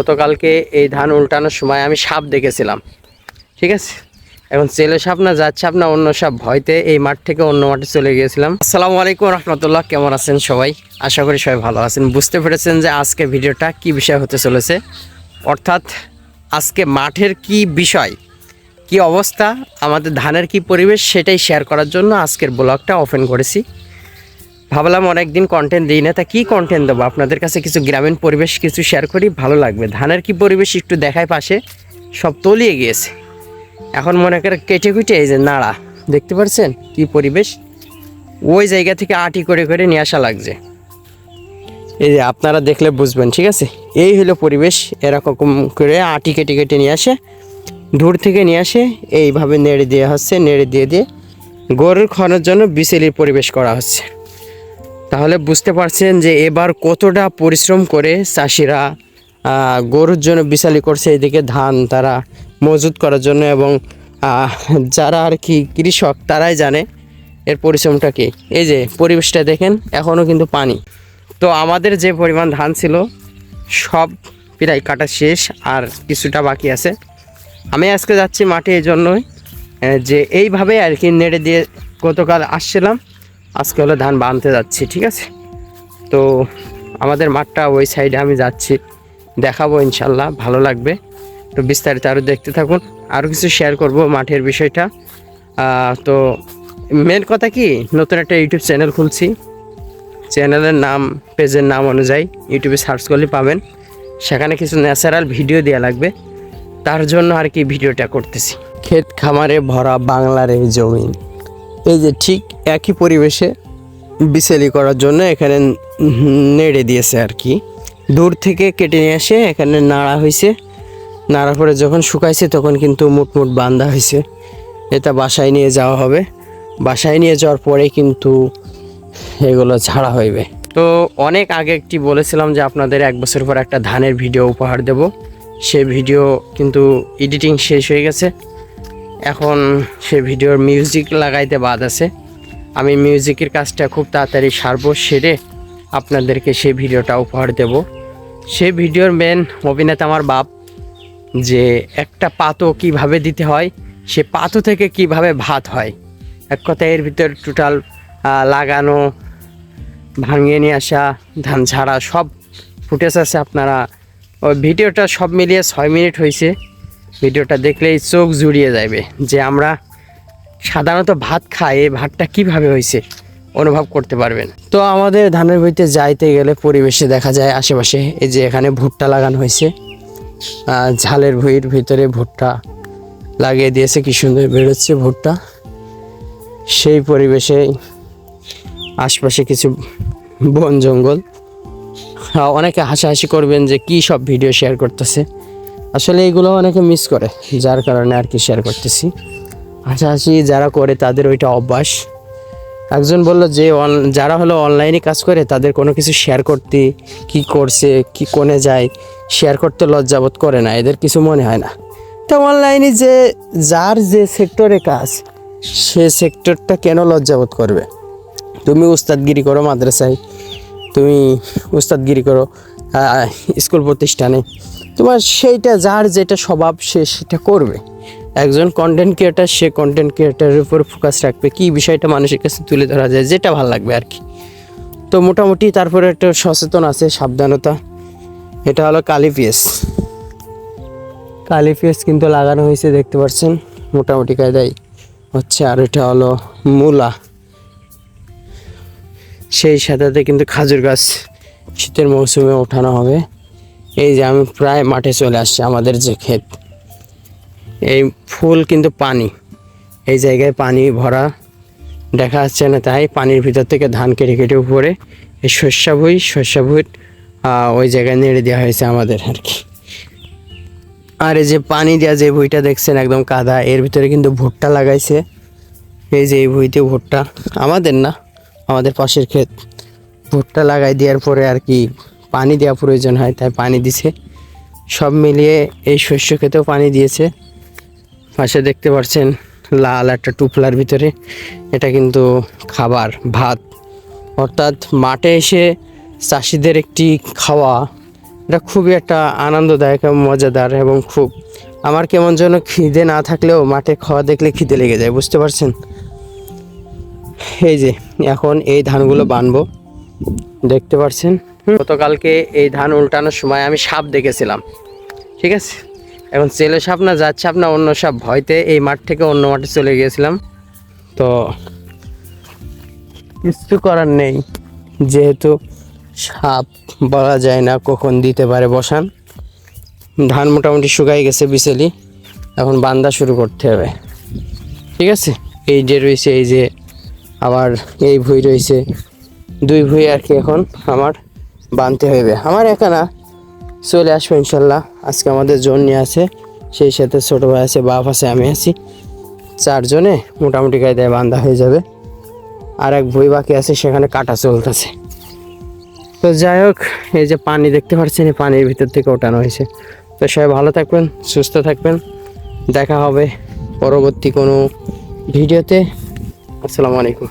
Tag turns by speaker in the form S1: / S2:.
S1: গতকালকে এই ধান উল্টানোর সময় আমি সাপ দেখেছিলাম, ঠিক আছে। এখন ছেলে সাপ না যাচ্ছে সাপ না অন্য সাপ, ভয়তে এই মাঠ থেকে অন্য মাঠে চলে গিয়েছিলাম। আসসালামু আলাইকুম রহমতুল্লাহ, কেমন আছেন সবাই? আশা করি সবাই ভালো আছেন। বুঝতে পেরেছেন যে আজকে ভিডিওটা কি বিষয় হতে চলেছে, অর্থাৎ আজকে মাঠের কি বিষয়, কি অবস্থা, আমাদের ধানের কি পরিবেশ, সেটাই শেয়ার করার জন্য আজকের ব্লগটা ওপেন করেছি। ভাবলাম অনেকদিন কন্টেন্ট দিই না, তা কী কন্টেন্ট দেবো আপনাদের কাছে, কিছু গ্রামীণ পরিবেশ কিছু শেয়ার করি, ভালো লাগবে। ধানের কি পরিবেশ একটু দেখায়, পাশে সব তলিয়ে গিয়েছে। এখন মনে করে কেটে কুটে এই যে নাড়া দেখতে পাচ্ছেন কি পরিবেশ, ওই জায়গা থেকে আটি করে করে নিয়ে আসা লাগছে। এই যে আপনারা দেখলে বুঝবেন, ঠিক আছে। এই হলো পরিবেশ, এরকম করে আটি কেটে কেটে নিয়ে আসে, দূর থেকে নিয়ে আসে, এইভাবে নেড়ে দেওয়া হচ্ছে। নেড়ে দিয়ে দিয়ে গরুর খাওয়ানোর জন্য বিচেলির পরিবেশ করা হচ্ছে। তাহলে বুঝতে পারছেন যে এবার কতটা পরিশ্রম করে চাষিরা গরুর জন্য বিশালি করছে, এদিকে ধান তারা মজুত করার জন্য। এবং যারা আর কি কৃষক তারাই জানে এর পরিশ্রমটা কি। এই যে পরিবেশটা দেখেন, এখনও কিন্তু পানি। তো আমাদের যে পরিমাণ ধান ছিল সব প্রায় কাটা শেষ, আর কিছুটা বাকি আছে। আমি আজকে যাচ্ছি মাঠে এই জন্যই যে এইভাবে আর কি নেড়ে দিয়ে গতকাল আসছিলাম, আজকে হলো ধান বাঁধতে যাচ্ছি, ঠিক আছে। তো আমাদের মাঠটা ওই সাইডে আমি যাচ্ছি, দেখাবো ইনশাল্লাহ, ভালো লাগবে। তো বিস্তারিত আরও দেখতে থাকুন, আরও কিছু শেয়ার করব মাঠের বিষয়টা। তো মেন কথা কি, নতুন একটা ইউটিউব চ্যানেল খুলছি। চ্যানেলের নাম, পেজের নাম অনুযায়ী ইউটিউবে সার্চ করলে পাবেন। সেখানে কিছু ন্যাচারাল ভিডিও দেওয়া লাগবে, তার জন্য আর কি ভিডিওটা করতেছি। ক্ষেত খামারে ভরা বাংলার এই জমিন, এই যে ঠিক একই পরিবেশে বিচেলি করার জন্য এখানে নেড়ে দিয়েছে আর কি। দূর থেকে কেটে নিয়ে এসে এখানে নাড়া হয়েছে, নাড়া পরে যখন শুকাইছে তখন কিন্তু মুটমুট বান্ধা হয়েছে। এটা বাসায় নিয়ে যাওয়া হবে, বাসায় নিয়ে যাওয়ার পরে কিন্তু এগুলো ঝাড়া হইবে। তো অনেক আগে একটি বলেছিলাম যে আপনাদের 1 বছর পর একটা ধানের ভিডিও উপহার দেব। সে ভিডিও কিন্তু এডিটিং শেষ হয়ে গেছে, এখন সে ভিডিওর মিউজিক লাগাইতে বাদ আছে। আমি মিউজিকের কাজটা খুব তাড়াতাড়ি সারবো, সেরে আপনাদেরকে সেই ভিডিওটা উপহার দেব। সেই ভিডিওর মেন অভিনেতা আমার বাপ, যে একটা পাতো কিভাবে দিতে হয়, সে পাতো থেকে কিভাবে ভাত হয়, এক কথায় এর ভিতর টোটাল লাগানো, ভাঙিয়ে নিয়ে আসা, ধান ঝাড়া সব ফুটেজ আছে। আপনারা ওই ভিডিওটা সব মিলিয়ে 6 মিনিট হয়েছে। ভিডিওটা দেখলেই চোখ জুড়িয়ে যাবে যে আমরা সাধারণত ভাত খাই, এই ভাতটা কীভাবে হয়েছে অনুভব করতে পারবেন। তো আমাদের ধানের ভুঁইতে যাইতে গেলে পরিবেশে দেখা যায় আশেপাশে এই যে এখানে ভুট্টা লাগানো হয়েছে, ঝালের ভুঁইয়ের ভিতরে ভুট্টা লাগিয়ে দিয়েছে, কি সুন্দর বেরোচ্ছে ভুট্টা। সেই পরিবেশে আশপাশে কিছু বন জঙ্গল। অনেকে হাসাহাসি করবেন যে কী সব ভিডিও শেয়ার করতেছে, আসলে এইগুলো অনেকে মিস করে, যার কারণে আর কি শেয়ার করতেছি। হাসাহাসি যারা করে তাদের ওইটা অভ্যাস। একজন বলল যে যারা হলো অনলাইনে কাজ করে তাদের কোনো কিছু শেয়ার করতে, কি করছে, কি কোণে যায়, শেয়ার করতে লজ্জাবোধ করে না, এদের কিছু মনে হয় না। তো অনলাইনে যে যার যে সেক্টরে কাজ, সে সেক্টরটা কেন লজ্জাবোধ করবে? তুমি উস্তাদগিরি করো মাদ্রাসায়, তুমি উস্তাদগিরি করো স্কুল প্রতিষ্ঠানে, তোমার সেইটা যার যেটা স্বভাব সে সেটা করবে। একজন কন্টেন্ট ক্রিয়েটার, সে কন্টেন্ট ক্রিয়েটারের উপর ফোকাস রাখবে, কী বিষয়টা মানুষের কাছে তুলে ধরা যায়, যেটা ভালো লাগবে আর কি। তো মোটামুটি তারপরে একটা সচেতন আছে, সাবধানতা। এটা হলো কালি পেঁয়াজ, কালি পেঁয়াজ কিন্তু লাগানো হয়েছে দেখতে পাচ্ছেন, মোটামুটি কায়দায় হচ্ছে। আর এটা হলো মূলা, সেই সাথে কিন্তু খাজুর গাছ শীতের মৌসুমে ওঠানো হবে। এই যে আমি প্রায় মাঠে চলে আসছি, আমাদের যে ক্ষেত, এই ফুল কিন্তু পানি, এই জায়গায় পানি ভরা দেখা যাচ্ছে না, তাই পানির ভিতর থেকে ধান কেটে কেটে উপরে এই শস্য ভুঁই ওই জায়গায় নেড়ে দেওয়া হয়েছে আমাদের আর কি। আর এই যে পানি দেওয়া যে ভুঁইটা দেখছেন একদম কাদা, এর ভিতরে কিন্তু ভুট্টা লাগাইছে। এই যে এই ভুঁইতে ভুট্টা, আমাদের না, আমাদের পাশের ক্ষেত। ভুট্টা লাগাই দেওয়ার পরে আর কি পানি দেওয়া প্রয়োজন হয়, তাই পানি দিছে। সব মিলিয়ে এই শস্য ক্ষেতেও পানি দিয়েছে। পাশে দেখতে পাচ্ছেন লাল একটা টুপলার ভিতরে, এটা কিন্তু খাবার, ভাত। অর্থাৎ মাঠে এসে চাষিদের একটি খাওয়া এটা খুবই একটা আনন্দদায়ক এবং মজাদার এবং খুব আমার কেমন যেন খিদে না থাকলেও মাঠে খাওয়া দেখলে খিদে লেগে যায়, বুঝতে পারছেন। এই যে এখন এই ধানগুলো বানবো, দেখতে পাচ্ছেন। গতকালকে এই ধান উল্টানোর সময় আমি সাপ দেখেছিলাম, ঠিক আছে। এখন ছেলে সাপ না যাচ্ছে সাপ না অন্য সাপ, ভয়তে এই মাঠ থেকে অন্য মাঠে চলে গিয়েছিলাম। তো কিছু করার নেই, যেহেতু সাপ বলা যায় না কখন দিতে পারে বসান। ধান মোটামুটি শুকাই গেছে বিচেলি, এখন বান্দা শুরু করতে হবে, ঠিক আছে। এই যে রয়েছে, এই যে আবার এই ভুঁই রয়েছে, 2 ভুঁই আর কি এখন আমার বানতে হবে। আমার একা না, চলে আসবো ইনশাল্লাহ। আজকে আমাদের জোন নিয়ে আছে, সেই সাথে ছোটো ভাই আছে, বাপ আছে, আমি আছি, 4 জনে মোটামুটি কায়দায় বান্ধা হয়ে যাবে। আর এক ভুঁই বাকি আছে, সেখানে কাটা চলতেছে। তো যাই হোক, এই যে পানি দেখতে পাচ্ছেন, এই পানির ভিতর থেকে ওঠানো হয়েছে। তো সবাই ভালো থাকবেন, সুস্থ থাকবেন, দেখা হবে পরবর্তী কোনো ভিডিওতে। আসসালামু আলাইকুম।